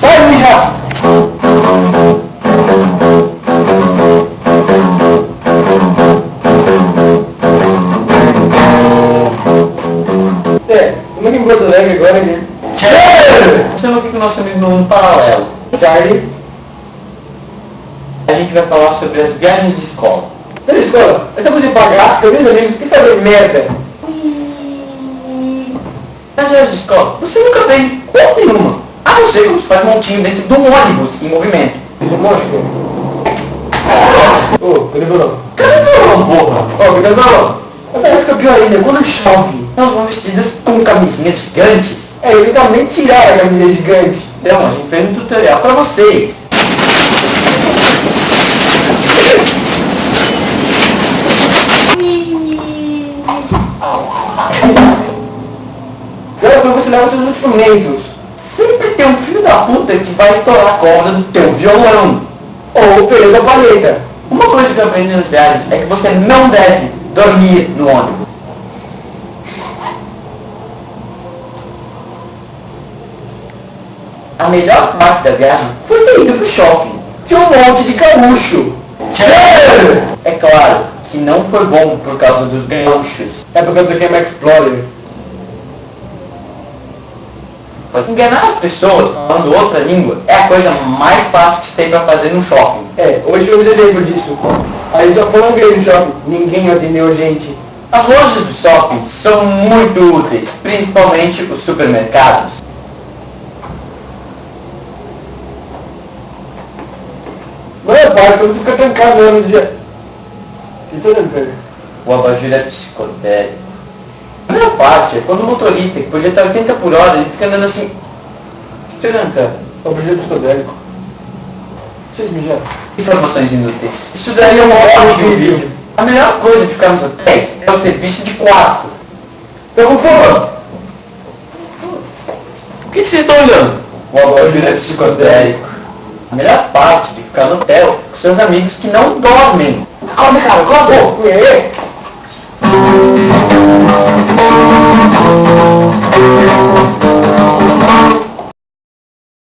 Sai, mija! Como é que em Porto Alegre agora, né? Estamos aqui com o nosso amigo no mundo paralelo, Charlie. A gente vai falar sobre as viagens de escola. Na escola, essa coisa de pagar, eu meus amigos, que fazer merda? Nas viagens de escola, você nunca tem porra nenhuma. A não ser quando você faz montinho dentro de um ônibus em movimento. Isso é lógico. Ô, cadê o violão? Cadê o violão, porra? Ô, cadê o violão? Agora fica pior ainda, quando chove, nós vamos vestidas com camisinhas gigantes. É, literalmente tirar a camisinha gigante. Então, a gente fez um tutorial pra vocês. Agora pra você levar seus instrumentos. Sempre tem um filho da puta que vai estourar a corda do teu violão. Ou pelo da paleta. Uma coisa que eu aprendi nas viagens é que você não deve dormir no ônibus. A melhor parte da viagem foi ter ido pro shopping. Tinha um monte de gaúcho. É claro que não foi bom por causa dos gaúchos. É por causa do Game Explorer. Enganar as pessoas falando outra língua é a coisa mais fácil que você tem pra fazer no shopping. É, hoje eu exemplo disso. Aí só falando inglês no shopping, ninguém atendeu a gente. As lojas do shopping são muito úteis, principalmente os supermercados. Não é parte, quando você fica trancado no dia. Que tô trancando? O abajur é psicodélico. A melhor parte é quando o motorista, que podia estar 80 por hora, ele fica andando assim. Tranca. O abajur é psicodélico. Vocês mijaram? Informações inúteis. Isso daí é uma ótima vídeo. A melhor coisa de ficar nos hotéis é o serviço de quarto. Então, por favor. O que você está olhando? O abajur é psicodélico. A melhor parte de ficar no hotel com seus amigos que não dormem. Calma, cara, cala a boca.